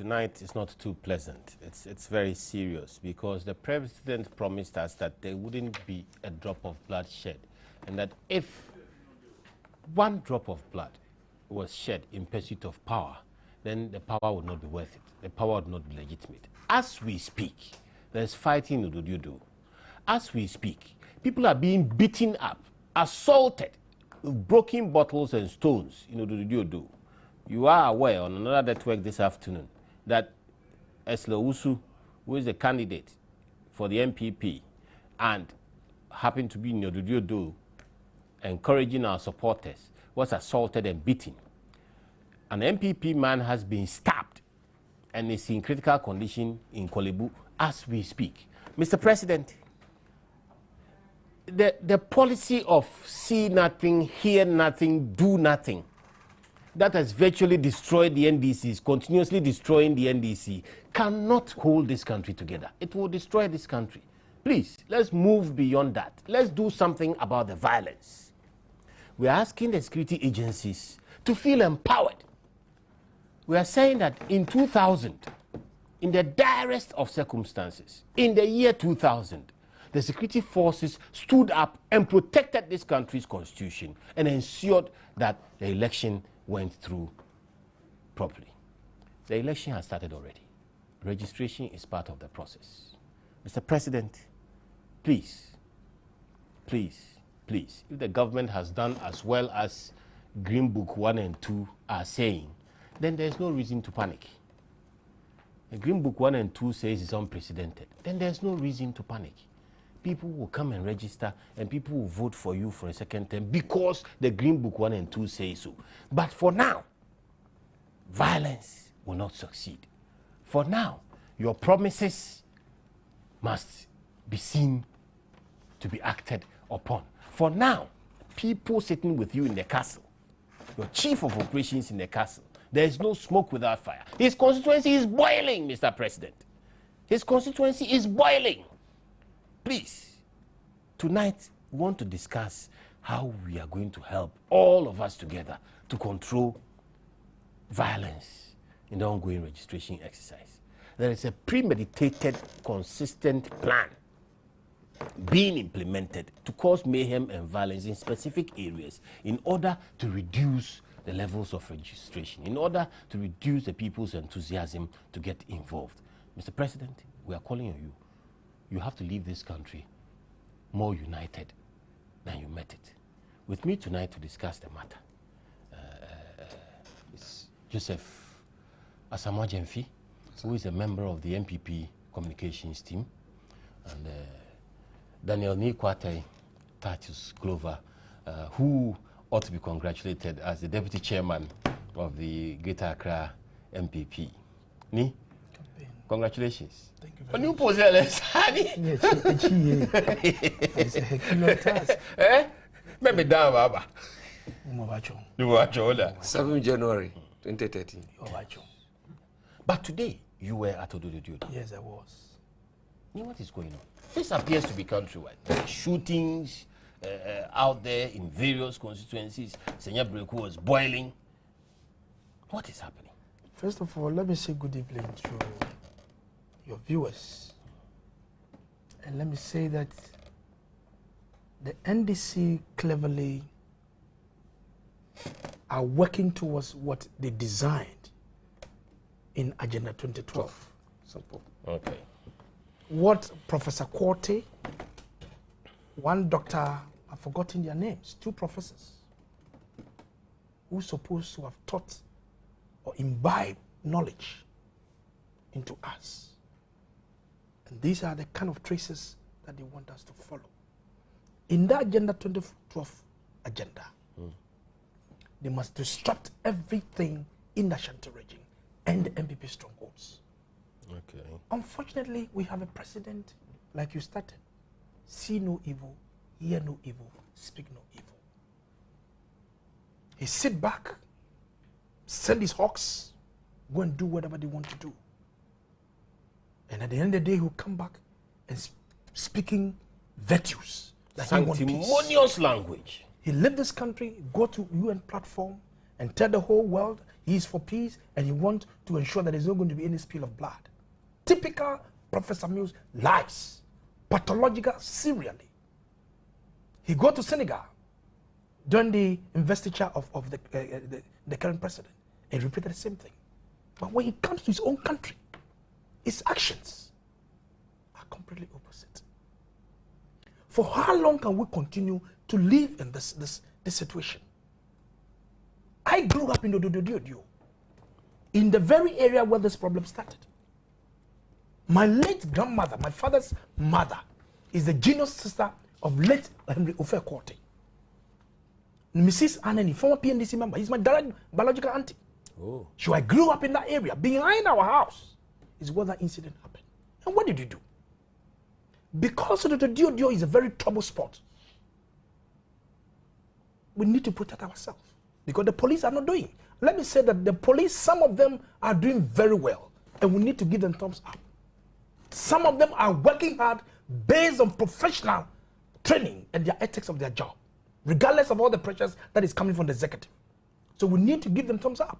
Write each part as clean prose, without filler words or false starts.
tonight is not too pleasant. It's very serious because the president promised us that there wouldn't be a drop of blood shed, and that if one drop of blood was shed in pursuit of power, then the power would not be worth it. The power would not be legitimate. As we speak, there's fighting in Ododuodo. As we speak, people are being beaten up, assaulted with broken bottles and stones in Ododuodo. You are aware on another network this afternoon that Esla Usu, who is the candidate for the MPP and happened to be in Ododuodo encouraging our supporters, was assaulted and beaten. An MPP man has been stabbed and is in critical condition in Kolebu as we speak. Mr. President, the policy of see nothing, hear nothing, do nothing, that has virtually destroyed the NDC, continuously destroying the NDC, cannot hold this country together. It will destroy this country. Please, let's move beyond that. Let's do something about the violence. We are asking the security agencies to feel empowered. We are saying that in 2000, in the direst of circumstances, in the year 2000, the security forces stood up and protected this country's constitution and ensured that the election went through properly. The election has started already. Registration is part of the process. Mr. President, please, please, please, if the government has done as well as Green Book 1 and 2 are saying, then there's no reason to panic. The Green Book 1 and 2 says it's unprecedented. Then there's no reason to panic. People will come and register and people will vote for you for a second term because the Green Book 1 and 2 say so. But for now, violence will not succeed. For now, your promises must be seen to be acted upon. For now, people sitting with you in the castle, your chief of operations in the castle, there is no smoke without fire. His constituency is boiling, Mr. President. His constituency is boiling. Please, tonight we want to discuss how we are going to help all of us together to control violence in the ongoing registration exercise. There is a premeditated, consistent plan being implemented to cause mayhem and violence in specific areas in order to reduce the levels of registration, in order to reduce the people's enthusiasm to get involved. Mr. President, we are calling on you. You have to leave this country more united than you met it. With me tonight to discuss the matter is Joseph Asamoah Gyamfi, who is a member of the MPP communications team, and Daniel Nikwate Tatus Glover, who ought to be congratulated as the deputy chairman of the Greater Accra MPP. Ni? Congratulations. Thank you very much. It's a Herculean task. Maybe down, Baba. 7 January 2013. But today, you were at Ododuodo. Yes, I was. What is going on? This appears to be countrywide. There are shootings out there in various constituencies. Senya Breku was boiling. What is happening? First of all, let me say good evening to your viewers. And let me say that the NDC cleverly are working towards what they designed in Agenda 2012. Simple. Okay. What Professor Korte, one doctor, I've forgotten their names, 2 professors, who are supposed to have taught or imbibe knowledge into us. And these are the kind of traces that they want us to follow. In that Agenda 2012 agenda, they must disrupt everything in the Ashanti region and the MPP strongholds. Okay. Unfortunately, we have a president, like you started, see no evil, hear no evil, speak no evil. He sit back, send his hawks, go and do whatever they want to do. And at the end of the day, he'll come back and speaking virtues. Sanctimonious language. He left this country, go to UN platform and tell the whole world He is for peace, and he wants to ensure that there's not going to be any spill of blood. Typical Professor Mills lies, pathological, serially. He go to Senegal during the investiture of the current president and repeated the same thing. But when he comes to his own country, his actions are completely opposite. For how long can we continue to live in this situation? I grew up in Odododio, in the very area where this problem started. My late grandmother, my father's mother, is the genius sister of late Henry Ofe-Korte. Mrs. Anani, former PNDC member, he's my direct biological auntie. Oh. So I grew up in that area. Behind our house is where that incident happened. And what did you do? Because Odododio is a very trouble spot, we need to protect ourselves. Because the police are not doing. Let me say that the police, some of them are doing very well, and we need to give them thumbs up. Some of them are working hard based on professional training and their ethics of their job, regardless of all the pressures that is coming from the executive. So we need to give them thumbs up.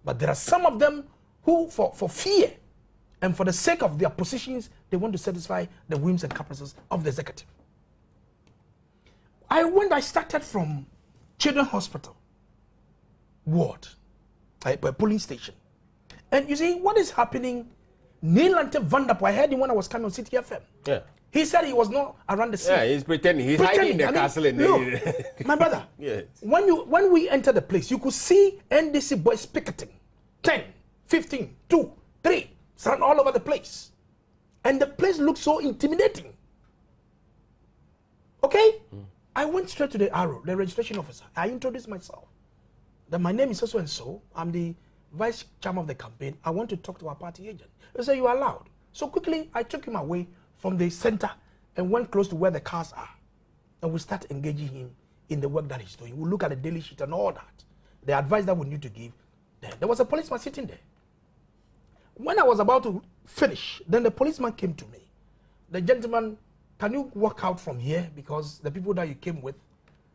But there are some of them who, for fear and for the sake of their positions, they want to satisfy the whims and caprices of the executive. I started from Children's Hospital ward, a polling station. And you see, what is happening, Nielante Vanderpoel, I heard him when I was coming on City FM. Yeah. He said he was not around the scene. Yeah, he's pretending. He's hiding in the castle. Look, my brother, yes. when we entered the place, you could see NDC boys picketing. 10, 15, 2, 3, surround all over the place. And the place looked so intimidating. Okay? I went straight to the RO, the registration officer. I introduced myself. That my name is so and so. I'm the vice chairman of the campaign. I want to talk to our party agent. He said, you are allowed. So quickly, I took him away from the center and went close to where the cars are. And we start engaging him in the work that he's doing. We look at the daily sheet and all that. The advice that we need to give. There was a policeman sitting there. When I was about to finish, then the policeman came to me. The gentleman, can you walk out from here because the people that you came with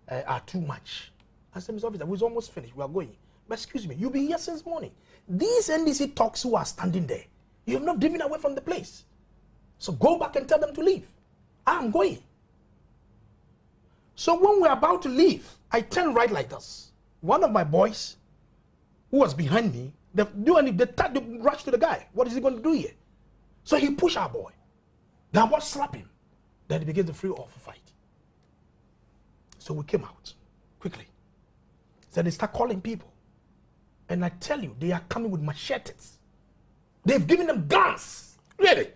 are too much? I said, Mr. Officer, we're almost finished. We are going. But excuse me, you've been here since morning. These NDC talks who are standing there, you have not driven away from the place. So go back and tell them to leave. I'm going. So when we're about to leave, I turn right like this. One of my boys who was behind me, they rush to the guy. What is he going to do here? So he pushed our boy. Then what slap him? Then he began to free off a fight. So we came out quickly. So they start calling people. And I tell you, they are coming with machetes. They've given them guns. Really?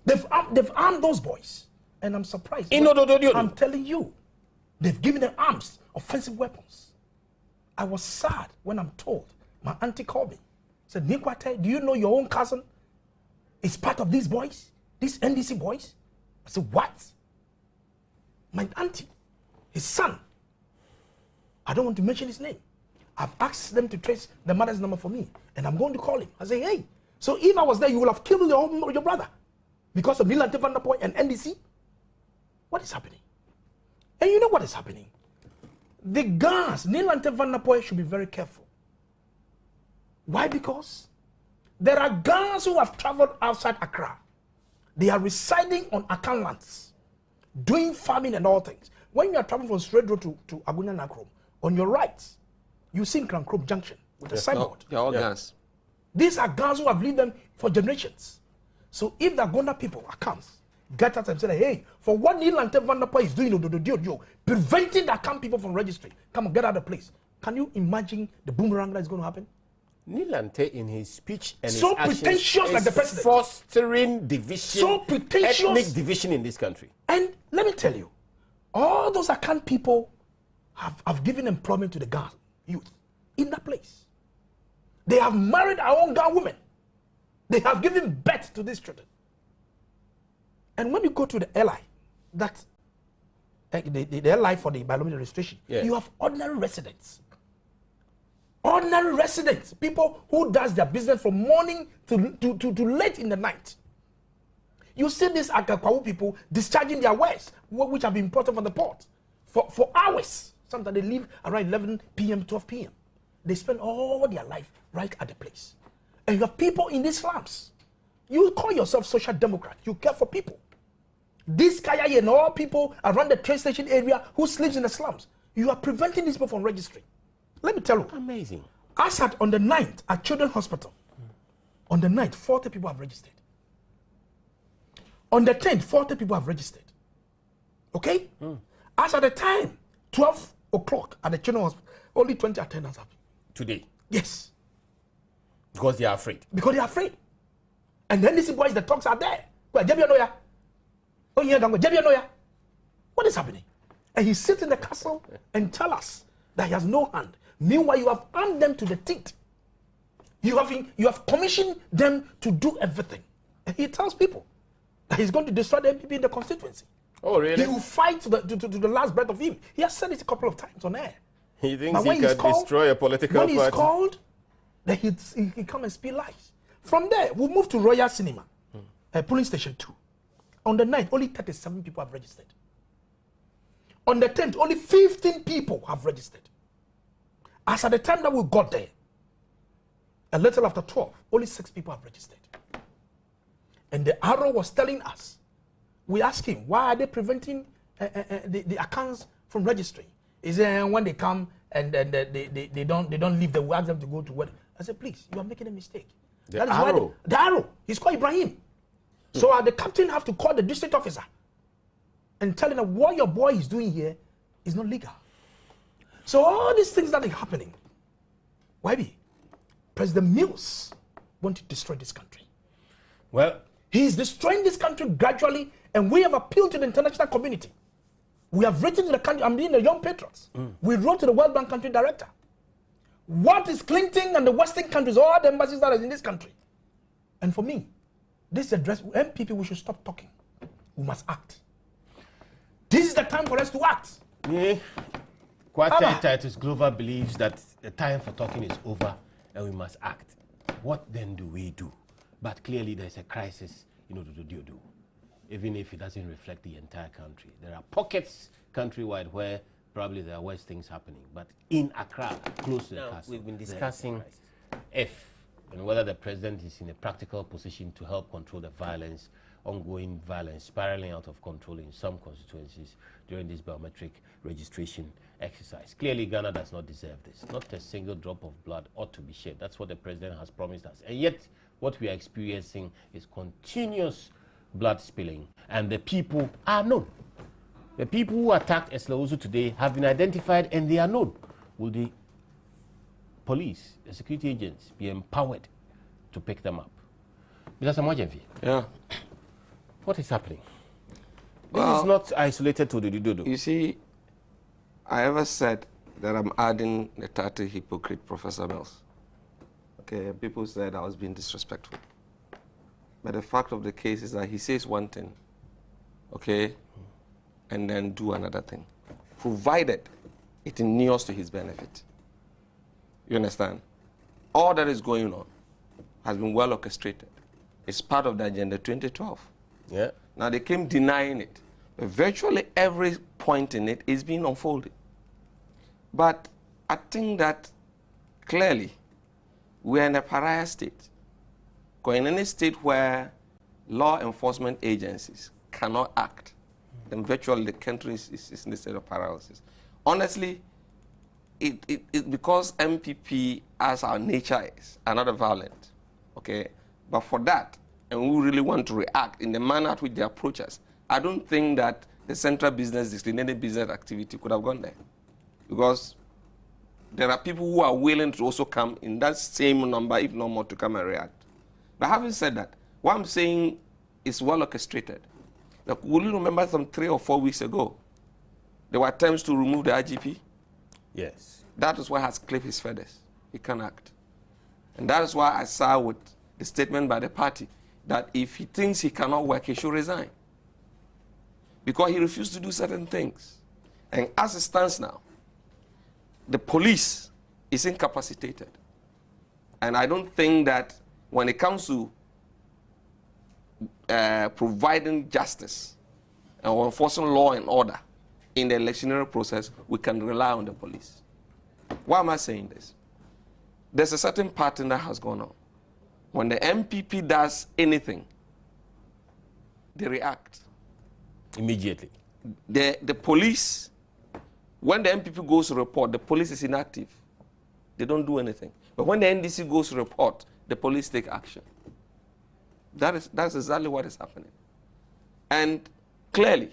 They've armed those boys. And I'm surprised. I'm telling you, they've given them arms, offensive weapons. I was sad when I'm told. My auntie called me. Said, Nikwate, do you know your own cousin is part of these boys? These NDC boys? I said, what? My auntie, his son. I don't want to mention his name. I've asked them to trace the mother's number for me. And I'm going to call him. I say, hey, so if I was there, you would have killed your brother. Because of Nielante Vanderpoel and NDC? What is happening? And you know what is happening? The guns, Nielante Vanderpoel should be very careful. Why? Because there are guns who have traveled outside Accra. They are residing on Akan lands, doing farming and all things. When you are traveling from Straight Road to Agunya Nakrom, on your right, you see Krankrom Junction with a signboard. They're all guns. These are guns who have lived them for generations. So if the Agonda people, Akans, get out and say, hey, for what Nielante Vanderpoel is doing, preventing the Akan people from registering, come on, get out of the place. Can you imagine the boomerang that is going to happen? Nielante, in his speech and so his pretentious actions, like the president, fostering division, so pretentious, ethnic division in this country. And let me tell you, all those Akan people have given employment to the Ghana youth in that place. They have married our own Ghana women. They have given birth to these children. And when you go to the LI, that the LI for the biometric registration, you have ordinary residents. Ordinary residents, people who does their business from morning to late in the night. You see these Akakwawu people discharging their wares, which have been imported from the port, for hours. Sometimes they leave around 11 p.m., 12 p.m. they spend all their life right at the place. And you have people in these slums. You call yourself social democrat. You care for people. This Kaya and all people around the train station area who sleeps in the slums, you are preventing these people from registering. Let me tell you. Amazing. As at on the 9th at Children's Hospital, on the 9th, 40 people have registered. On the 10th, 40 people have registered. Okay? As at the time, 12 o'clock at the Children's Hospital, only 20 attendants have been. Today. Yes. Because they are afraid. Because they are afraid. And then these boys, the talks are there. What is happening? And he sits in the castle and tell us that he has no hand. Meanwhile, you have armed them to the teeth. You have commissioned them to do everything. And he tells people that he's going to destroy the MPP in the constituency. Oh, really? He will fight to the last breath of him. He has said it a couple of times on air. He thinks he can destroy a political party. When he's called, then he come and speak lies. From there, we'll move to Royal Cinema, Polling Station 2. On the 9th, only 37 people have registered. On the 10th, only 15 people have registered. As at the time that we got there, a little after 12, only 6 people have registered. And the arrow was telling us, we asked him, why are they preventing the accounts from registering? Is it when they come and they don't leave, we ask them to go to what? I said, please, you are making a mistake. The that is arrow? Why the arrow. He's called Ibrahim. So the captain have to call the district officer and tell him what your boy is doing here is not legal. So all these things that are happening, Webby, President Mills want to destroy this country. Well, he is destroying this country gradually, and we have appealed to the international community. We have written to the country, I'm being the Young Patriots. We wrote to the World Bank country director. What is Clinton and the Western countries, all the embassies that are in this country? And for me, this is address, MPP, we should stop talking. We must act. This is the time for us to act. Yeah. Quartet Titus Glover believes that the time for talking is over and we must act. What then do we do? But clearly there's a crisis, to do. Even if it doesn't reflect the entire country. There are pockets countrywide where probably there are worse things happening. But in Accra, close to the castle, we've been discussing if and whether the president is in a practical position to help control the violence, ongoing violence, spiraling out of control in some constituencies during this biometric registration exercise. Clearly, Ghana does not deserve this. Not a single drop of blood ought to be shed. That's what the president has promised us. And yet, what we are experiencing is continuous blood spilling. And the people are known. The people who attacked Eslauzu today have been identified and they are known. Will the police, the security agents, be empowered to pick them up? Mr. Samojenfi. Yeah. What is happening? This is not isolated to the Dodo. You see, I ever said that I'm adding the title hypocrite, Professor Mills. Okay, people said I was being disrespectful. But the fact of the case is that he says one thing, okay, and then do another thing, provided it inures to his benefit. You understand? All that is going on has been well orchestrated. It's part of the Agenda 2012. Yeah. Now they came denying it. But virtually every point in it is being unfolded. But I think that clearly we're in a pariah state. Because in any state where law enforcement agencies cannot act, then virtually the country is in a state of paralysis. Honestly, it because MPP, as our nature is, are not violent. Okay? But for that, and we really want to react in the manner at which they approach us, I don't think that the central business district, any business activity could have gone there. Because there are people who are willing to also come in that same number, if not more, to come and react. But having said that, what I'm saying is well orchestrated. Like, will you remember some 3 or 4 weeks ago, there were attempts to remove the IGP? Yes. That is why he has clipped his feathers. He can't act. And that is why I saw with the statement by the party that if he thinks he cannot work, he should resign. Because he refused to do certain things. And as it stands now, the police is incapacitated. And I don't think that when it comes to providing justice or enforcing law and order in the electionary process, we can rely on the police. Why am I saying this? there's a certain pattern that has gone on. When the MPP does anything, they react. Immediately. The police, when the MPP goes to report, the police is inactive. They don't do anything. But when the NDC goes to report, the police take action. That's exactly what is happening. And clearly,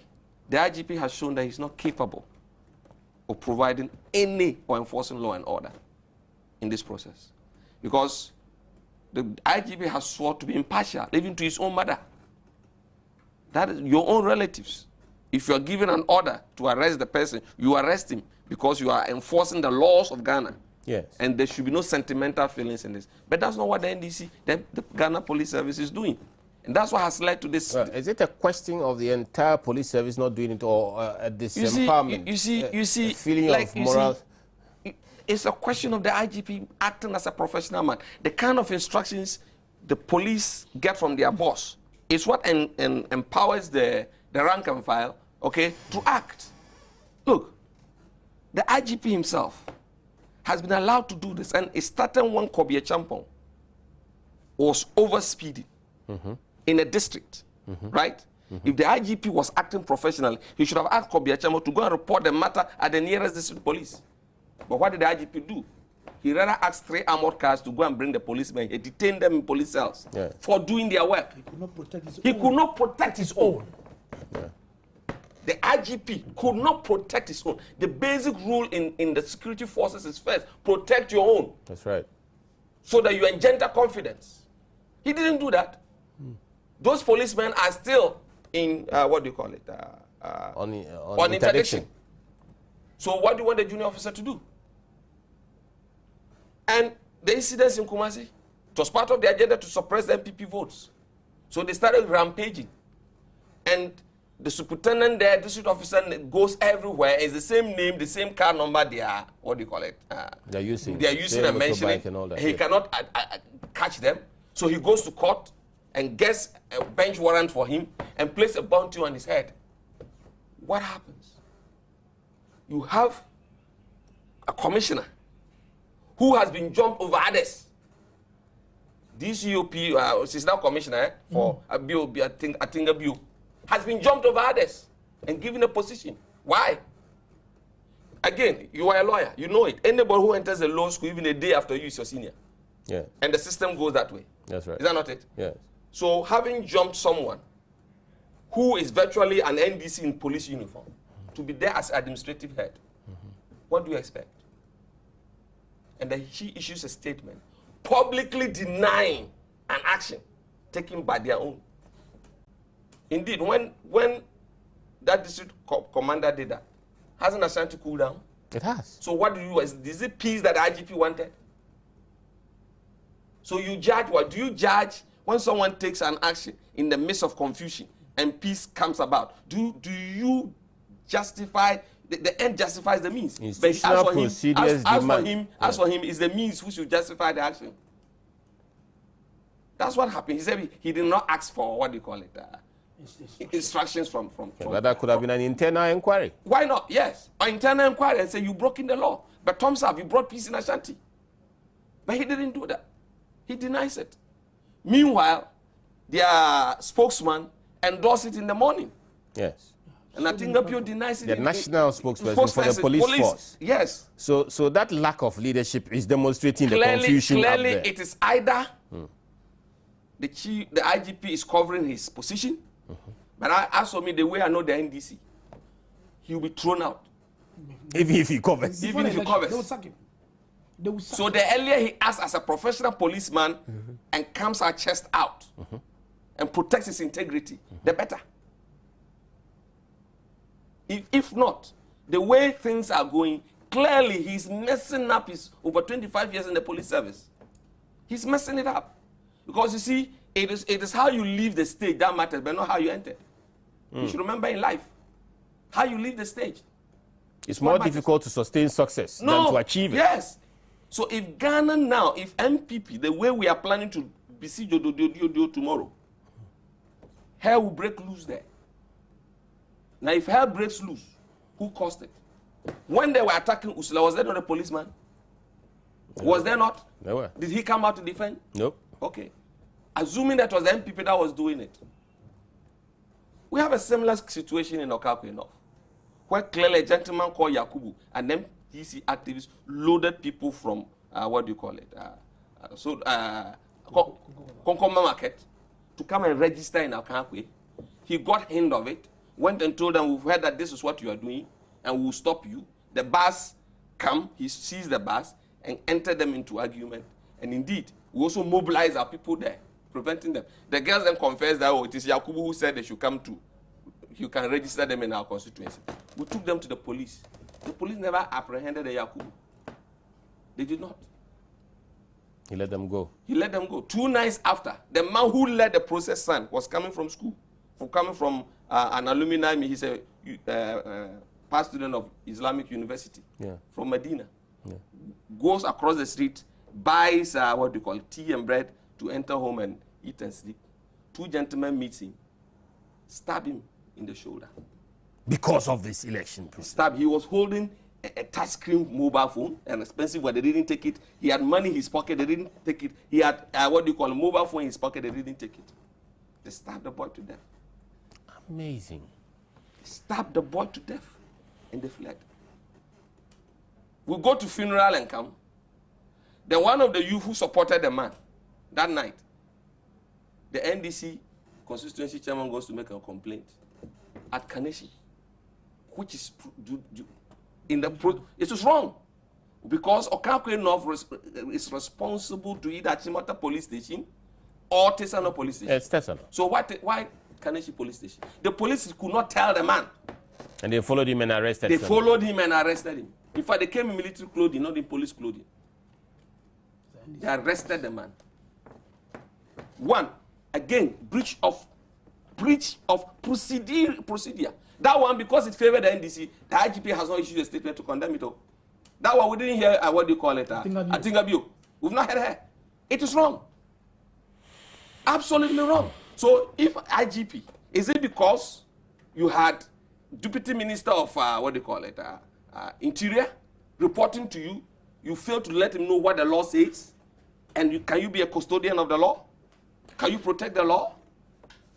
the IGP has shown that he's not capable of providing any or enforcing law and order in this process. Because the IGP has sworn to be impartial, even to his own mother. That is your own relatives. If you are given an order to arrest the person, you arrest him because you are enforcing the laws of Ghana. Yes. And there should be no sentimental feelings in this. But that's not what the NDC, the Ghana Police Service, is doing. And that's what has led to this. Well, is it a question of the entire police service not doing it, or disempowerment? You see, feeling like, of moral. It's a question of the IGP acting as a professional man. The kind of instructions the police get from their boss is what empowers the rank and file, okay, to act. Look, the IGP himself has been allowed to do this, and it started when Kobie Champong was overspeeding in a district, right? If the IGP was acting professionally, he should have asked Kobie Champong to go and report the matter at the nearest district police. But what did the IGP do? He rather asked 3 armored cars to go and bring the policemen. He detained them in police cells for doing their work. He could not protect his own. He could not protect his own. Yeah. The IGP could not protect his own. The basic rule in the security forces is first, protect your own. That's right. So that you engender confidence. He didn't do that. Those policemen are still in, what do you call it? On interdiction. So what do you want the junior officer to do? And the incidents in Kumasi, it was part of the agenda to suppress the MPP votes. So they started rampaging. And the superintendent there, district officer, goes everywhere. It's the same name, the same car number they are, what do you call it? They're using and mentioning. And all that, he cannot catch them. So he goes to court and gets a bench warrant for him and place a bounty on his head. What happens? You have a commissioner who has been jumped over others. This UOP, she's now commissioner for BOB, I think BU, has been jumped over others and given a position. Why? Again, you are a lawyer, you know it. Anybody who enters a law school even a day after you is your senior. Yeah. And the system goes that way. That's right. Is that not it? Yes. So having jumped someone who is virtually an NDC in police uniform to be there as administrative head, what do you expect? And then she issues a statement publicly denying an action taken by their own. Indeed, when that district commander did that, hasn't Ashanti cool down? It has. So what do you, is it peace that the IGP wanted? So you judge what? Do you judge when someone takes an action in the midst of confusion and peace comes about? Do you justify, the end justifies the means? But as for him, it's the means who should justify the action. That's what happened. He said he did not ask for, what do you call it, instructions from but that could have been an internal inquiry. Why not? Yes, an internal inquiry and say you broke in the law. But Tom Saab, you brought peace in Ashanti. But he didn't do that. He denies it. Meanwhile, their spokesman endorsed it in the morning. Yes. And I think Apio denies it. The national spokesperson for the police force. Yes. So that lack of leadership is demonstrating the confusion out Clearly, there. it is either the IGP is covering his position, but as for me, the way I know the NDC, he will be thrown out. Even if he covers. Even if he covers. They will sack him. So the earlier he acts as a professional policeman and comes our chest out and protects his integrity, the better. If not, the way things are going, clearly he's messing up his over 25 years in the police service. He's messing it up. Because you see, it is how you leave the stage that matters, but not how you enter. You should remember in life, how you leave the stage. It's more difficult to sustain success than to achieve it. Yes. So if Ghana now, if MPP, the way we are planning to besiege Ododio tomorrow, hell will break loose there. Now if hell breaks loose, who caused it? When they were attacking Usula, was there not a policeman? Was there not? There were. Did he come out to defend? Nope. Okay. Assuming that was the MPP that was doing it. We have a similar situation in Okakwe North, where clearly a gentleman called Yakubu and MPC activists loaded people from, what do you call it? Konkoma Market to come and register in Okakwe. He got hint of it, went and told them, we've heard that this is what you are doing, and we'll stop you. The bus come, he seized the bus and entered them into argument. And indeed, we also mobilized our people there, preventing them. The girls then confessed that, oh, it is Yakubu who said they should come to, you can register them in our constituency. We took them to the police. The police never apprehended the Yakubu. They did not. He let them go. He let them go. 2 nights after, the man who led the process son was coming from school, coming from an alumni, he's a past student of Islamic University, from Medina. Yeah. Goes across the street, buys what we call tea and bread to enter home and eat and sleep. 2 gentlemen meet him, stab him in the shoulder. Because of this election process. Stab. He was holding a touchscreen mobile phone, an expensive one. They didn't take it. He had money in his pocket. They didn't take it. He had a mobile phone in his pocket. They didn't take it. They stabbed the boy to death. Amazing. They stabbed the boy to death, and they fled. We go to funeral and come. Then one of the youth who supported the man that night, the NDC constituency chairman goes to make a complaint at Kaneshi, which is it is wrong, because Okakwe North is responsible to either Chimota police station or Tesano police station. It's Tesano. So why Kaneshi police station? The police could not tell the man. And they followed him and arrested him. They followed him and arrested him. In fact, they came in military clothing, not in police clothing. They arrested the man. One, again, breach of procedure. That one, because it favored the NDC, the IGP has not issued a statement to condemn it all. That one, we didn't hear, what do you call it? Atingabio. We've not heard her. It is wrong. Absolutely wrong. So if IGP, is it because you had Deputy Minister of, Interior reporting to you, you failed to let him know what the law says, and can you be a custodian of the law? Can you protect the law?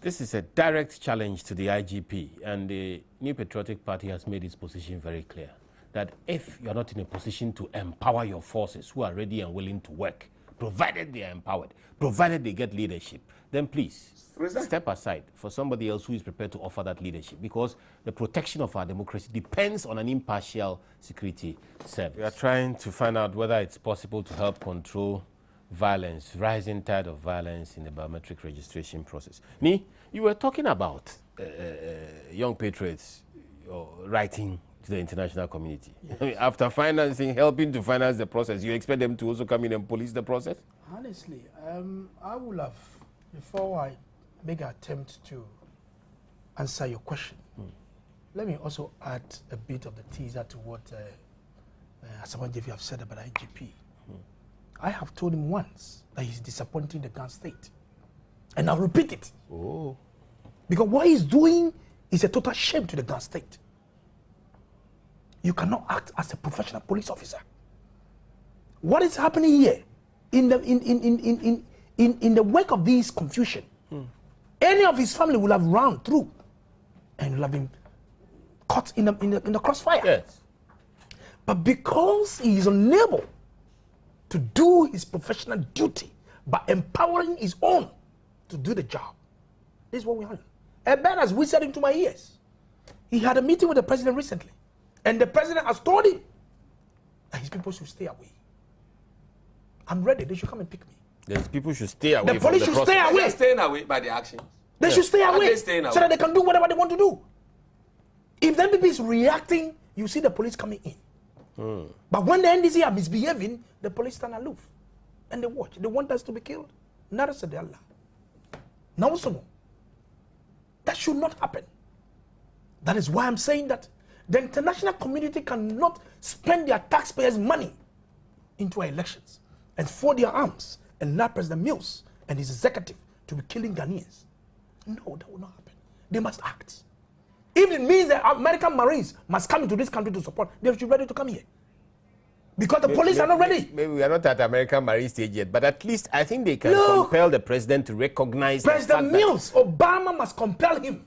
This is a direct challenge to the IGP, and the New Patriotic Party has made its position very clear, that if you're not in a position to empower your forces who are ready and willing to work, provided they are empowered, provided they get leadership, then please step aside for somebody else who is prepared to offer that leadership, because the protection of our democracy depends on an impartial security service. We are trying to find out whether it's possible to help control violence, rising tide of violence in the biometric registration process. You were talking about young patriots writing to the international community. Yes. After helping to finance the process, you expect them to also come in and police the process? Honestly, I would have, before I make an attempt to answer your question, let me also add a bit of the teaser to what Asamoah Gyefi have said about IGP. I have told him once that he's disappointing the Ghana state. And I'll repeat it. Oh. Because what he's doing is a total shame to the Ghana state. You cannot act as a professional police officer. What is happening here in the wake of this confusion? Any of his family will have run through and will have been caught in the crossfire. Yes. But because he is unable to do his professional duty by empowering his own to do the job, this is what we have. And Ben has whispered into my ears. He had a meeting with the president recently, and the president has told him that his people should stay away. I'm ready. They should come and pick me. Yes, people should stay away. The police should stay away. They're staying away by the actions. They should stay away so that they can do whatever they want to do. If the NPP is reacting, you see the police coming in. But when the NDC are misbehaving, the police stand aloof and they watch. They want us to be killed. Narasadella. Now, that should not happen. That is why I'm saying that the international community cannot spend their taxpayers' money into our elections and fold their arms and allow President Mills and his executive to be killing Ghanaians. No, that will not happen. They must act. If it means that American Marines must come into this country to support, they should be ready to come here. Because the police are not ready. Maybe we are not at American Marine stage yet, but at least I think they can compel the president to recognize President Mills, Obama must compel him.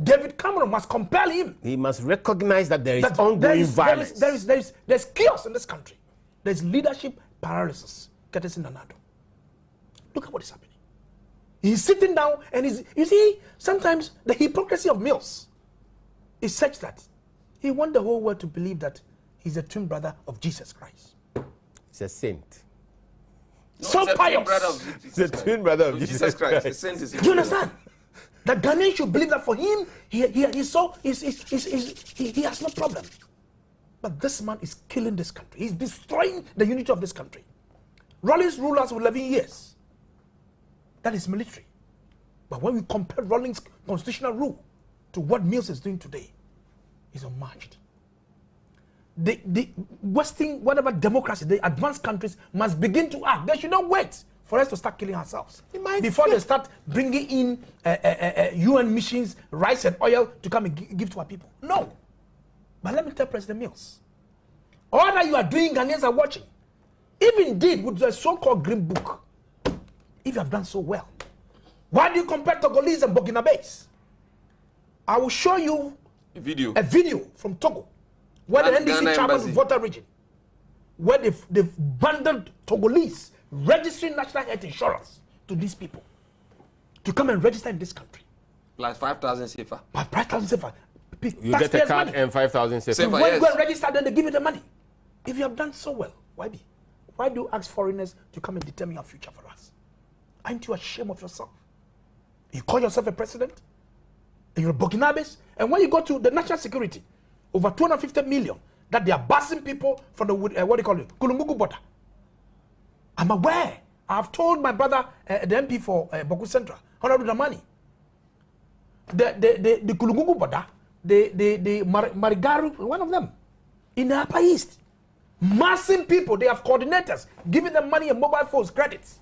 David Cameron must compel him. He must recognize that there is ongoing violence. There's chaos in this country. There's leadership paralysis. Curtis Nanado. Look at what is happening. He's sitting down and you see, sometimes the hypocrisy of Mills is such that he wants the whole world to believe that he's the twin brother of Jesus Christ. He's a saint. No, So pious. He's the twin brother of Jesus Christ. The saint is Do you understand? The Ghanaians should believe that for him, he has no problem. But this man is killing this country. He's destroying the unity of this country. Rawlings ruled us for 11 years. That is military. But when we compare Rawlings' constitutional rule to what Mills is doing today, it's unmatched. The Western, whatever democracy, the advanced countries must begin to act. They should not wait for us to start killing ourselves before they start bringing in UN missions, rice and oil to come and give to our people. No. But let me tell President Mills, all that you are doing, Ghanaians are watching. If indeed with the so-called Green Book, if you have done so well, why do you compare Togolese and Burkinabés? I will show you a video from Togo, where the NDC chairman of Volta region, where they've bundled Togolese registering national health insurance to these people to come and register in this country. Plus 5,000 CFA. But 5,000 CFA. You get a card and 5,000 CFA. When you go and register, then they give you the money. If you have done so well, why do you ask foreigners to come and determine our future for us? Aren't you ashamed of yourself? You call yourself a president, and you're a Burkinabés, and when you go to the national security, over 250 million that they are busing people from the what do you call it, Kulungugu border. I'm aware. I've told my brother, the MP for Boku Central, Honorable Damani, the Kulungugu border, the Marigaru, one of them, in the Upper East, massing people. They have coordinators, giving them money and mobile phones, credits.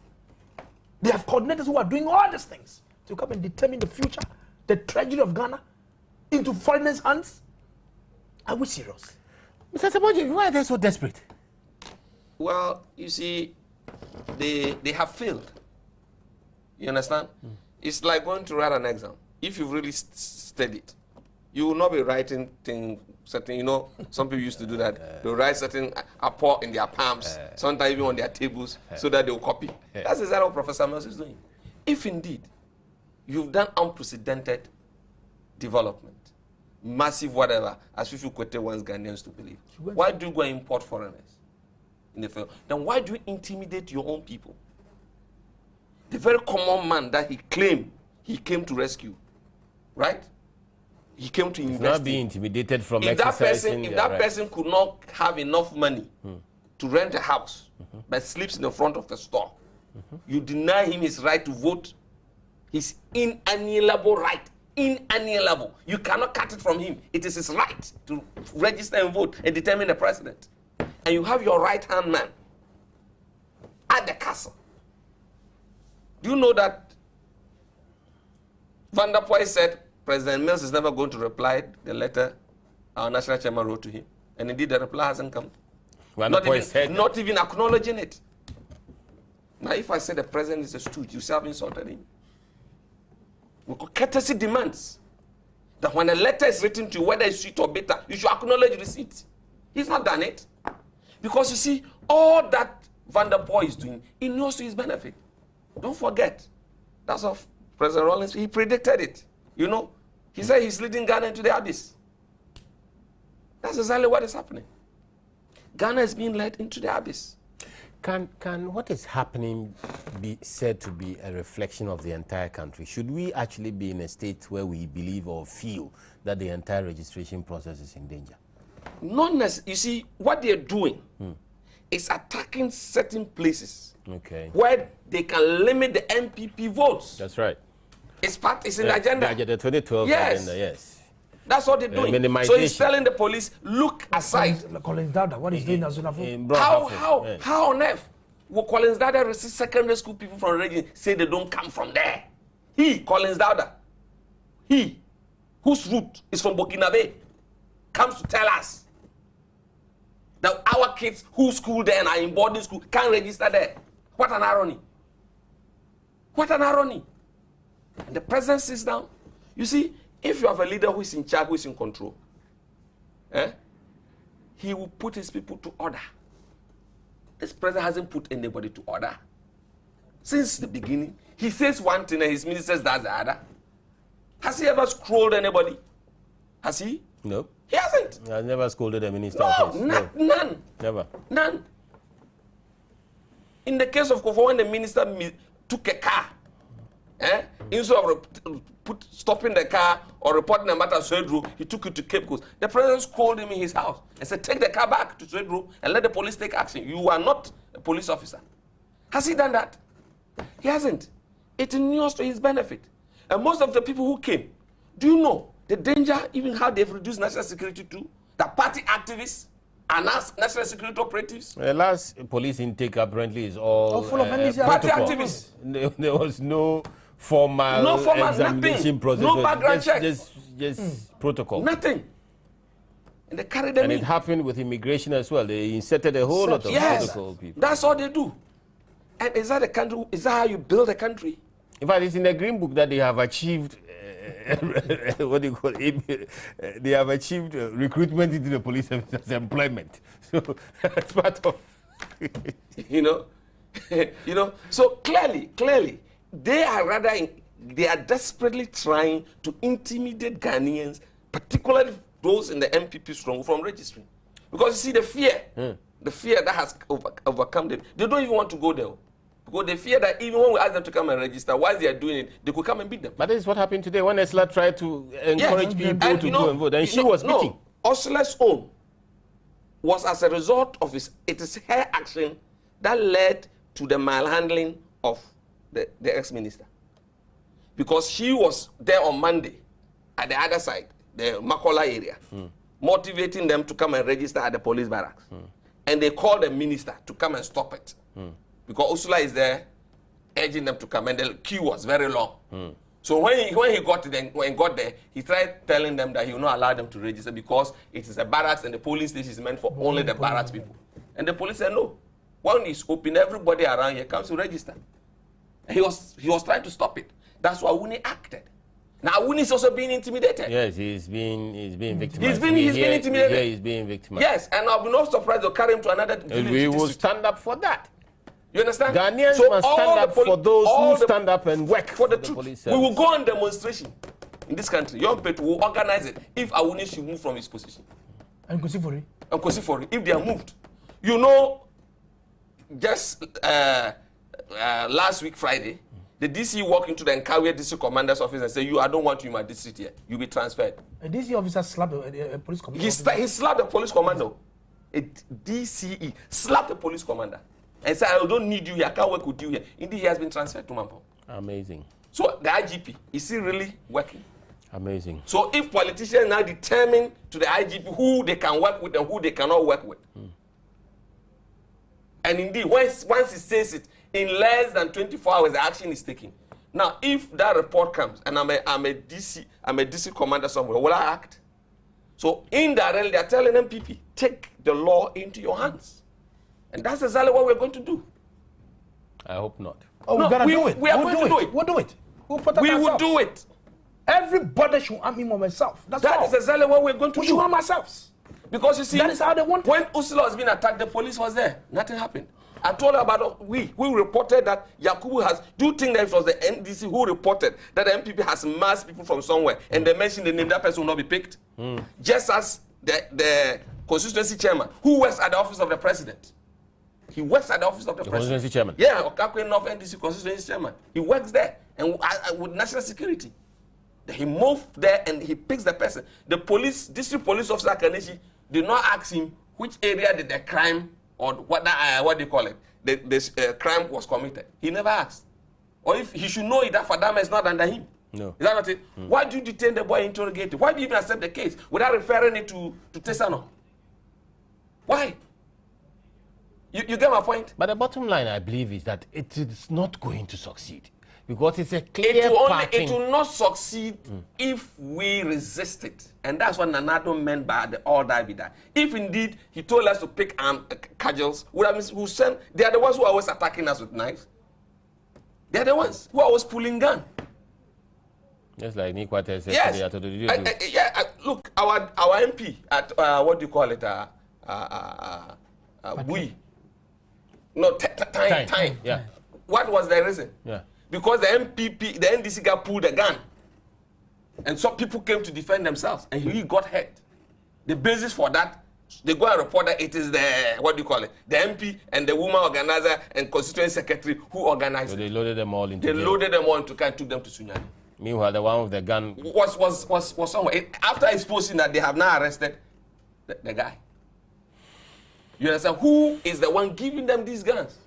They have coordinators who are doing all these things to come and determine the future, the tragedy of Ghana, into foreigners' hands. Are we serious? Mr. Saboji, why are they so desperate? Well, you see, they have failed. You understand? It's like going to write an exam. If you've really studied, you will not be writing things, certain, you know, some people used to do that. They'll write certain apport in their palms, sometimes even on their tables, so that they'll copy. That's exactly what Professor Mills is doing. If indeed you've done unprecedented development, massive whatever, as Fifi Kwete wants Ghanaians to believe, why do you go and import foreigners in the field? Then why do you intimidate your own people? The very common man that he claimed he came to rescue, right? He came to invest. Not be intimidated from if that person could not have enough money to rent a house, but sleeps in the front of the store, you deny him his right to vote, his inalienable right. Inalienable. You cannot cut it from him. It is his right to register and vote and determine the president. And you have your right-hand man at the castle. Do you know that Van der Poel said President Mills is never going to reply the letter our national chairman wrote to him? And indeed the reply hasn't come. Not even acknowledging it. Now if I say the president is a stooge, you say I've insulted him. Courtesy demands that when a letter is written to you, whether it's sweet or bitter, you should acknowledge receipt. He's not done it. Because you see, all that Van der Poel is doing, he knows to his benefit. Don't forget. That's what President Rawlings, he predicted it. You know, he said he's leading Ghana into the abyss. That's exactly what is happening. Ghana is being led into the abyss. Can what is happening be said to be a reflection of the entire country? Should we actually be in a state where we believe or feel that the entire registration process is in danger? Not necessarily. You see, what they're doing is attacking certain places where they can limit the MPP votes. That's right. It's in the agenda. The 2012 agenda, yes. That's what they're doing. So he's telling the police, look aside. Collins Dada, what he's doing as soon as how on earth will Collins Dada receive secondary school people from the region say they don't come from there? He, Collins Dada, he, whose root is from Burkina Faso, comes to tell us. That our kids who school there and are in boarding school can't register there. What an irony. What an irony. And the president sits down. You see, if you have a leader who is in charge, who is in control, he will put his people to order. This president hasn't put anybody to order. Since the beginning, he says one thing and his ministers does the other. Has he ever scrolled anybody? Has he? No. He hasn't. I've never scolded a minister. No, none. Never. None. In the case of Kofor, when the minister took a car, instead of stopping the car or reporting the matter to Swedru, he took it to Cape Coast. The president called him in his house and said, take the car back to Swedru and let the police take action. You are not a police officer. Has he done that? He hasn't. It inures to his benefit. And most of the people who came, do you know the danger, even how they've reduced national security to? The party activists are now national security operatives. The last police intake apparently is all full of party activists. There was no formal examination nothing. process. No background check. Just protocol. Nothing. And they carried them And in. it happened with immigration as well. They inserted a whole lot of protocol people. That's all they do. And is that a country? Is that how you build a country? In fact, it's in the Green Book that they have achieved, what do you call it? They have achieved recruitment into the police service as employment. So that's part of, you know. So clearly, they are desperately trying to intimidate Ghanaians, particularly those in the MPP stronghold, from registering, because you see the fear that has overcome them. They don't even want to go there. Because they fear that even when we ask them to come and register, while they are doing it, they could come and beat them. But this is what happened today when Esla tried to encourage people to go and vote, and she was beating. No, Ursula's own was as a result of it is her action that led to the malhandling of the ex-minister. Because she was there on Monday at the other side, the Makola area, motivating them to come and register at the police barracks. And they called the minister to come and stop it. Because Ursula is there urging them to come, and the queue was very long. So when he got there, he tried telling them that he will not allow them to register because it is a barracks and the polling station is meant for only the barracks people. And the police said no. When it's open, everybody around here comes to register. And he was trying to stop it. That's why Wuni acted. Now Wuni is also being intimidated. Yes, he's being victimized. He's being intimidated. Yeah, he's being victimized. Yes, and I'll be not surprised they'll carry him to another village. We will stand up for that. You understand? Ghanaians must stand up for those who stand up and work for the police truth. service. We will go on demonstration in this country. Young people will organize it if Awuni should move from his position. And Kosifori? And Kosifori, if they are moved. You know, just last week, Friday, the DC walked into the Nkawie district commander's office and said, I don't want you in my district here. You'll be transferred. A DC officer slapped a police commander? He slapped the police commander. A DCE slapped the police commander. And said, I don't need you here, I can't work with you here. Indeed, he has been transferred to Mampo. Amazing. So the IGP, is he really working? Amazing. So if politicians now determine to the IGP who they can work with and who they cannot work with, and indeed, once he says it, in less than 24 hours, the action is taken. Now, if that report comes and I'm a DC commander somewhere, will I act? So indirectly, they are telling MPP, take the law into your hands. And that's exactly what we're going to do. I hope not. Oh, we're going to do it. We are going to do it. We'll do it. We will do it. Everybody should arm him or myself. That is exactly what we're going to do. We should arm ourselves. Because you see, that is how they want it. When Ursula was being attacked, the police was there. Nothing happened. I told her about we reported that Yakubu has. Do you think that it was the NDC who reported that the MPP has massed people from somewhere and they mentioned the name, that person will not be picked? Just as the constituency chairman who works at the office of the president. He works at the office of the president. Constituency chairman? Yeah, Okakwe North NDC constituency chairman. He works there and with national security. He moved there and he picks the person. The police, district police officer Kaneshi, did not ask him which area did the crime or what do you call it? This crime was committed. He never asked. Or if he should know it, that Fadama is not under him. No. Is that not it? Why do you detain the boy and interrogate him? Why do you even accept the case without referring it to Tesano? Why? You get my point? But the bottom line, I believe, is that it is not going to succeed. Because it's a clear It will not succeed if we resist it. And that's what Nanado meant by the all die be die. If indeed he told us to pick cudgels, they are the ones who are always attacking us with knives. They are the ones who are always pulling gun. Just like Nikwate said yes. today. Look, our MP at what do you call it? Time. Yeah. What was the reason? Yeah. Because the NDC guy pulled a gun, and some people came to defend themselves, and he got hurt. The basis for that, they go and report that it is the the MP and the woman organizer and constituent secretary who organized. So they loaded them all into. They loaded them all into car and took them to Sunyani. Meanwhile, the one with the gun was somewhere. After exposing that, they have now arrested the guy. You understand? Who is the one giving them these guns?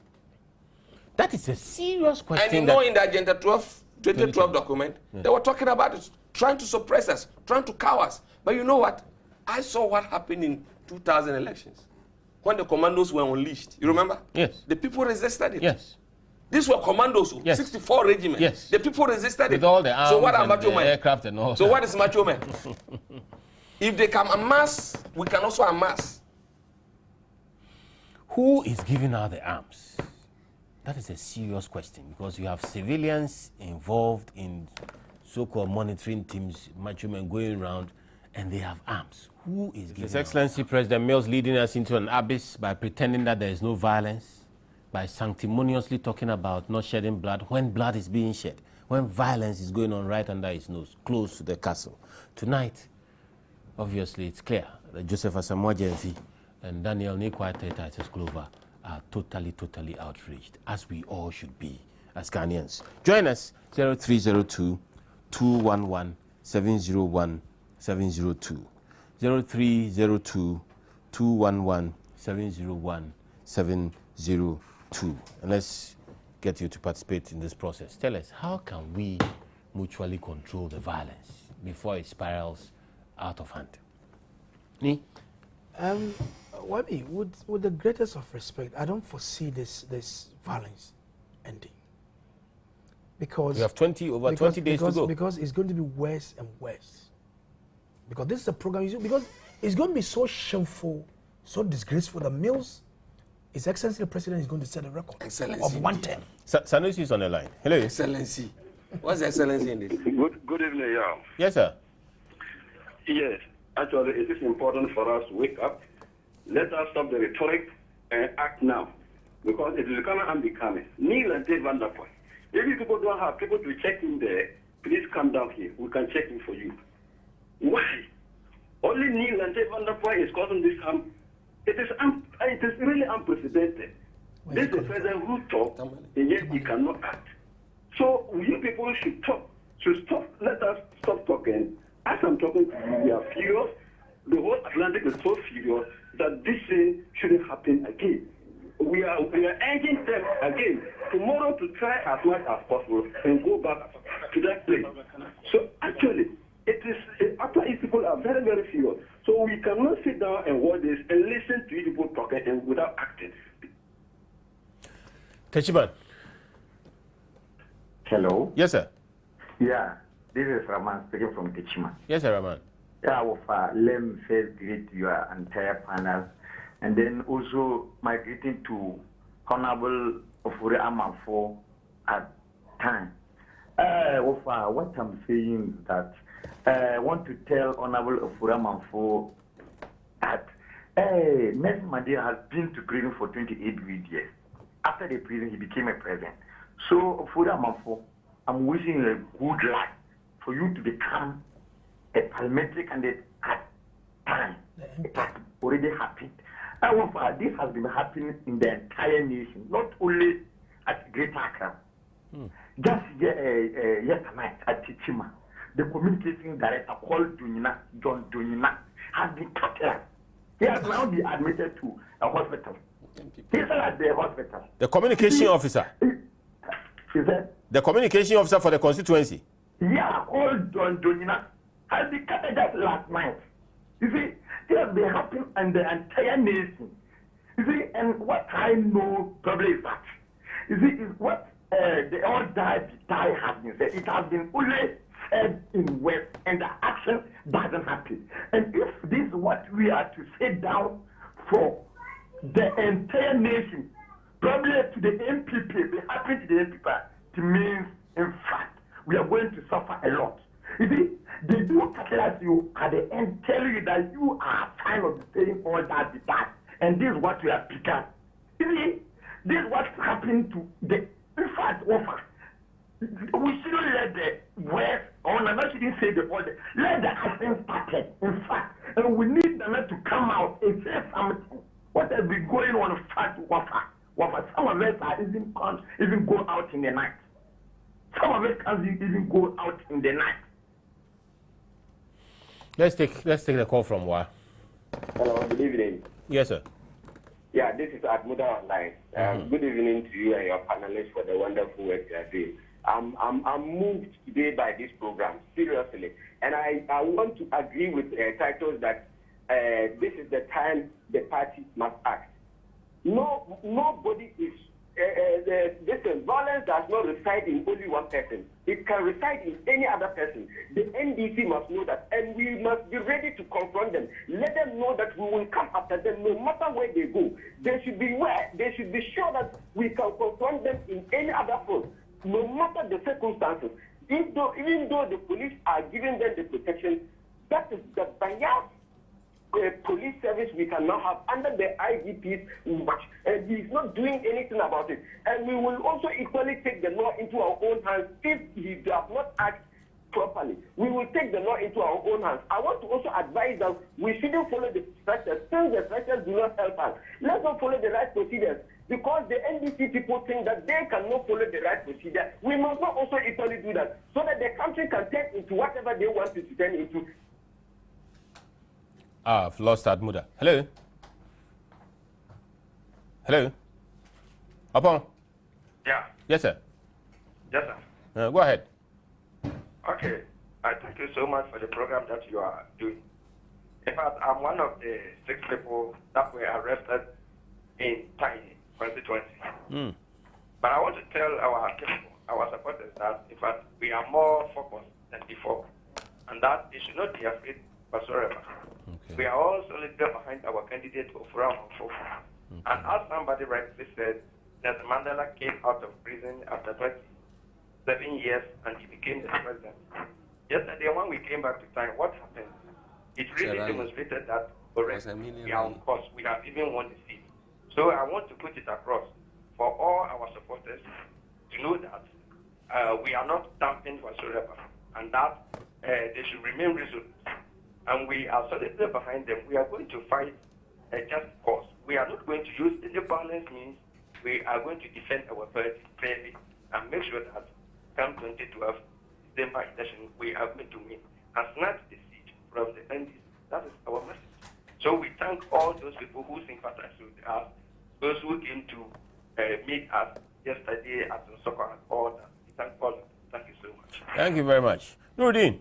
That is a serious question. And you know, in the Agenda 2012 document, they were talking about it, trying to suppress us, trying to cow us. But you know what? I saw what happened in 2000 elections when the commandos were unleashed. You remember? Yes. The people resisted it. Yes. These were commandos, yes. 64 regiments. Yes. The people resisted with it. All the arms so what are and macho the men? Aircraft and all. So what is macho men? If they can amass, we can also amass. Who is giving out the arms? That is a serious question because you have civilians involved in so-called monitoring teams, macho men going around, and they have arms. Who is giving His Excellency President Mills leading us into an abyss by pretending that there is no violence, by sanctimoniously talking about not shedding blood when blood is being shed, when violence is going on right under his nose, close to the castle. Tonight, obviously, it's clear that Joseph Asamoah Gyenfi and Daniel Nikwate Titus Clover are totally outraged, as we all should be as Ghanaians. Join us, 0302-211-701-702. 0302-211-701-702. And let's get you to participate in this process. Tell us, how can we mutually control the violence before it spirals out of hand? Me? Wabi, with the greatest of respect, I don't foresee this violence ending. Because we have 20 days to go. Because it's going to be worse and worse. Because this is a program, because it's going to be so shameful, so disgraceful that Mills, His Excellency the President, is going to set a record of 1 term. Sanusi is on the line. Hello. Excellency. What's Excellency in this? Good evening, y'all. Yes, sir. Yes, actually, it is important for us to wake up. Let us stop the rhetoric and act now. Because it is becoming unbecoming. Neil and Dave Van Der Poel. If people don't have people to check in there, please come down here. We can check in for you. Why? Only Neil and Dave Van Der Poel is causing this harm. It is really unprecedented. This is a president who talks, and yet he cannot act. So you people should talk. Should stop. Let us stop talking. As I'm talking to you, we are furious. The whole Atlantic is so furious that this thing shouldn't happen again. We are urging them again tomorrow to try as much as possible and go back to that place. So actually, it is after these people are very, very furious. So we cannot sit down and watch this and listen to you people talking and without acting. Techiman. Hello. Yes, sir. Yeah, this is Raman speaking from Techiman. Yes, sir, Raman. Yeah, let me first greet your entire panel, and then also my greeting to Honorable Ofure Amanfo at time. What I'm saying is that I want to tell Honorable Ofure Amanfo that Nelson Mandela has been to prison for 28 years. After the prison, he became a president. So, Ofure Amanfo, I'm wishing you a good luck for you to become a parliamentary candidate at time. It has already happened. This has been happening in the entire nation, not only at Greater Accra. Just yesterday at Tichima, the communication director called John Dunina, has been cut off. He has now been admitted to a hospital. He's at the hospital. The communication officer? Is that? The communication officer for the constituency? Yeah, called John Dunina. Has been cut off just last night. You see, it has been happening in the entire nation. You see, and what I know probably is that. You see, is what they all die has been said. It has been only said in West, and the action doesn't happen. And if this is what we are to sit down for the entire nation, probably to the MPP, be happy to the MPP, it means, in fact, we are going to suffer a lot. You see, they do catalyze you at the end, tell you that you are tired of saying all that, and this is what we have become. You see, this is what's happening to the, in fact, offer. We shouldn't let the West, or I shouldn't say the order, let the action start. In fact, and we need them to come out and say something. What has been going on in fact, Wafa? Some of us are even go out in the night. Some of us can't even go out in the night. Let's take the call from Wa. Hello, good evening. Yes, sir. Yeah, this is Admuda Online. Good evening to you and your panelists for the wonderful work you are doing. I'm moved today by this program, seriously. And I want to agree with Titus that this is the time the party must act. Nobody is, violence does not reside in only one person. It can reside in any other person. The NDC must know that, and we must be ready to confront them. Let them know that we will come after them no matter where they go. They should be sure that we can confront them in any other front, no matter the circumstances. Even though the police are giving them the protection, that is the bias police service we can now have under the IGP's watch, and he is not doing anything about it. And we will also equally take the law into our own hands if he does not act properly. We will take the law into our own hands. I want to also advise that we shouldn't follow the structures. Since the structures do not help us, let's not follow the right procedures, because the NDC people think that they cannot follow the right procedure. We must not also equally do that, so that the country can turn into whatever they want it to turn into. I've lost Admuda. Hello? Hello? Upon? Yeah. Yes, sir. Yes, sir. Go ahead. Okay. I thank you so much for the program that you are doing. In fact, I'm one of the 6 people that were arrested in Tiny constituency. But I want to tell our people, our supporters, that in fact we are more focused than before, and that they should not be afraid whatsoever. Okay. We are all solidly behind our candidate of round 4. And as somebody rightly said, Nelson Mandela came out of prison after 27 years and he became the president. Yesterday, when we came back to time, what happened? It really demonstrated that already we are on course. We have even won the seat. So I want to put it across for all our supporters to know that we are not damping whatsoever, and that they should remain resolute. And we are solidly behind them. We are going to fight a just cause. We are not going to use any violence means. We are going to defend our party fairly and make sure that come 2012 December election, we are going to win and snatch the seat from the NDC. That is our message. So we thank all those people who sympathize with us, those who came to meet us yesterday at Nsoko and all that. We thank all of them. Thank you so much. Thank you very much. Nuruddin.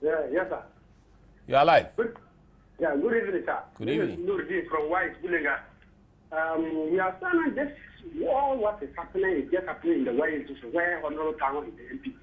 Yeah, yes, sir. You are alive. Good evening, sir. Good evening. Nuruddin from White Bullinga. We are saying this war, what is happening is just happening in the way where Honorable Town is the MP.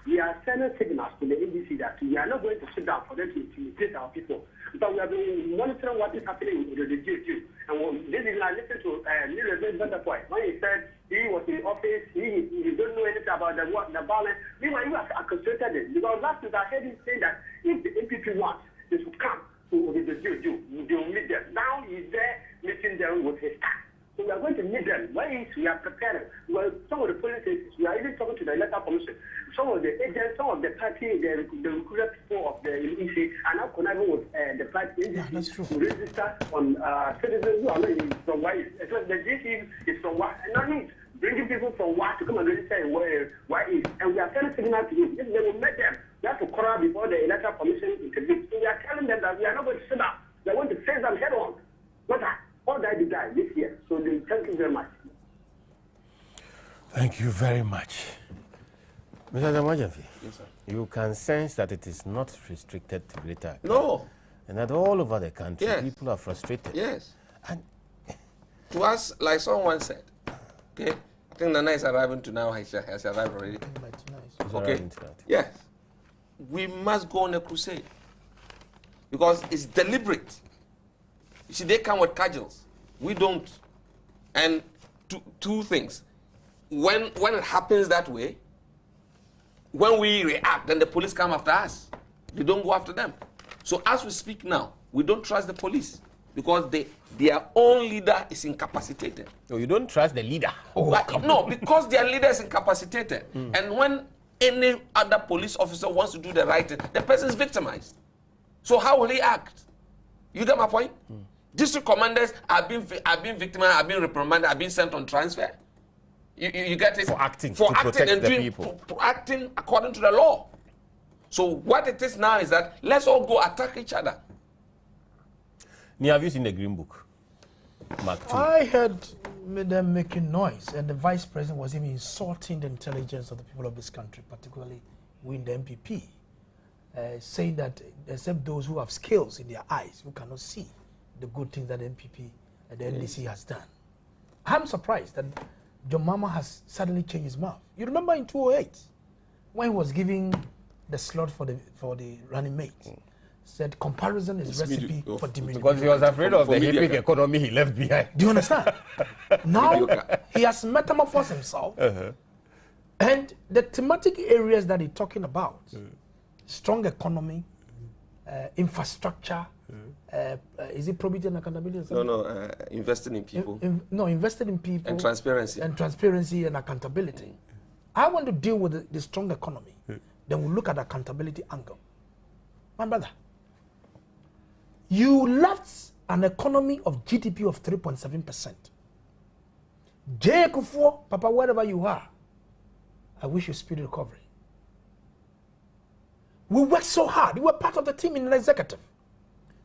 We are sending signals to the NDC that we are not going to sit down for them to intimidate our people. But we have been monitoring what is happening in the GQ. And this is like listen to Neil Vanderpoint. When he said he was in office, he don't know anything about the violence. Meanwhile, you have orchestrated it. Because last week I heard him say that if the MPP wants, they should come to the GQ. They will meet them. Now he's there meeting them with his staff. So we are going to meet them. Why we are preparing? Well, some of the police cases, we are even talking to the electoral commission. Some of the agents, some of the party, the recruited people of the EC are now connecting with the party to register on citizens who are not from Why. The GC is from Why. And now he's bringing people from Why to come and register in Why is. And we are sending signal to you. If they will meet them, they have to quarrel before the electoral commission intervenes. So we are telling them that we are not going to sit down. We are going to face them head on. Not that. All that they died this year. So thank you very much. Thank you very much. Mr. Damajafi, Yes, sir. you can sense that it is not restricted to Greater Accra. No. And that all over the country, Yes. people are frustrated. Yes. And To us, like someone said, okay, think Nana is arriving to now. Has arrived already. Okay. Yes. We must go on a crusade because it's deliberate. You see, they come with cudgels. We don't. And two things. When it happens that way, when we react, then the police come after us. They don't go after them. So as we speak now, we don't trust the police because their own leader is incapacitated. So you don't trust the leader? No, because their leader is incapacitated. And when any other police officer wants to do the right thing, the person is victimized. So how will he act? You get my point? District commanders have been victimized, have been reprimanded, have been sent on transfer. You get it? For acting, for to acting protect and the doing, people. for acting according to the law. So what it is now is that let's all go attack each other. Have you seen the Green Book? Mark 2. I heard them making noise, and the vice president was even insulting the intelligence of the people of this country, particularly we in the MPP, saying that except those who have scales in their eyes, who cannot see the good things that the MPP and the NDC has done. I'm surprised that John Mama has suddenly changed his mouth. You remember in 2008, when he was giving the slot for the running mate, said comparison is recipe for diminution. Because he was afraid of the hippie economy he left behind. Do you understand? Now he has metamorphosed himself, and the thematic areas that he's talking about, strong economy, infrastructure, is it probity and accountability or something? No, investing in people. Invested in people. And transparency. And transparency and accountability. I want to deal with the strong economy. Then we'll look at the accountability angle. My brother, you left an economy of GDP of 3.7%. J. Kufuor, Papa, wherever you are, I wish you speedy recovery. We worked so hard. You were part of the team in the executive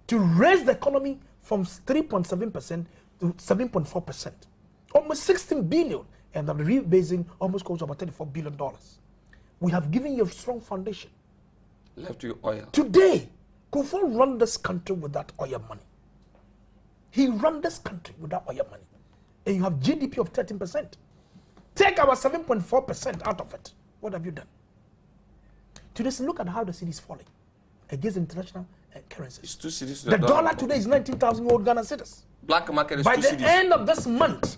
to raise the economy from 3.7% to 7.4%. Almost 16 billion, and the rebasing almost goes to about $34 billion. We have given you a strong foundation. Left you oil. Today, Kufuor run this country with that oil money. He run this country with that oil money. And you have GDP of 13%. Take our 7.4% out of it. What have you done? Today, look at how the city is falling against international currencies. It's 2 cities. The dollar today is 19,000 old Ghana cedis. Black market is By 2 the cities. end of this month,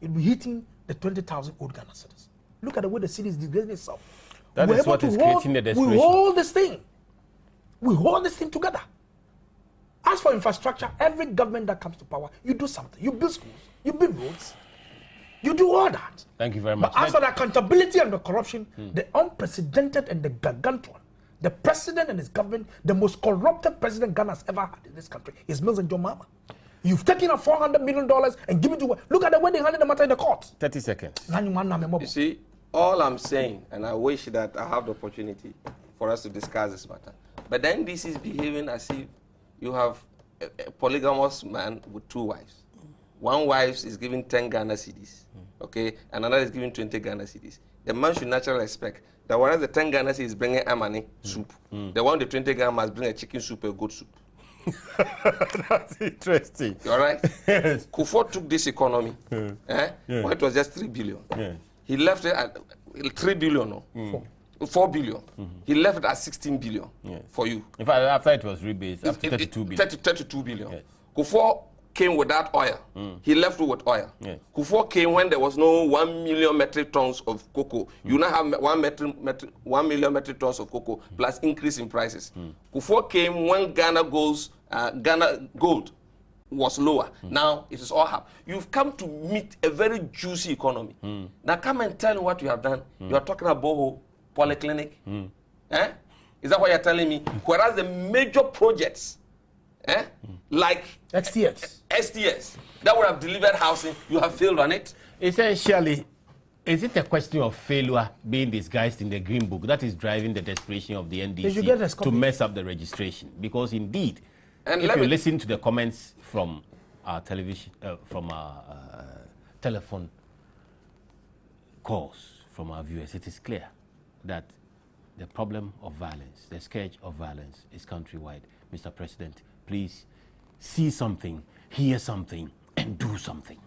it will be hitting the 20,000 old Ghana cedis. Look at the way the city is degrading itself. That is what is creating the desperation. We hold this thing. We hold this thing together. As for infrastructure, every government that comes to power, you do something. You build schools, you build roads, you do all that. Thank you very much. But as for the accountability and the corruption, the unprecedented and the gargantuan, the president and his government, the most corrupted president Ghana has ever had in this country is Mills and John Mama. You've taken out $400 million and given to, look at the way they handled the matter in the court. 30 seconds. You see, all I'm saying, and I wish that I have the opportunity for us to discuss this matter, but then this is behaving as if you have a polygamous man with 2 wives. One wife is giving 10 Ghana cedis, okay, and another is giving 20 Ghana cedis. The man should naturally expect that whereas the 10 Ghana cedis is bringing amani soup, the one with the 20 Ghana must bring a chicken soup, a goat soup. That's interesting. You all right? Yes. Kufuor took this economy, when it was just 3 billion. Yes. He left it at 3 billion, no? 4 billion. He left it at 16 billion for you. In fact, after it was rebased, up to 32 billion. 32 billion. Yes. Kufuor came without oil. He left with oil. Yes. Kufuor came when there was no 1 million metric tons of cocoa. You now have 1 million metric tons of cocoa plus increase in prices. Kufuor came when Ghana gold was lower. Now it is all up. You've come to meet a very juicy economy. Now come and tell me what you have done. You are talking about Boho, polyclinic. Is that what you're telling me? Whereas the major projects, like STS, that would have delivered housing, you have failed on it. Essentially, is it a question of failure being disguised in the Green Book that is driving the desperation of the NDC to mess up the registration? Because indeed, and if you listen to the comments from our television, from our telephone calls from our viewers, it is clear that the problem of violence, the scourge of violence is countrywide. Mr. President, please see something, hear something, and do something.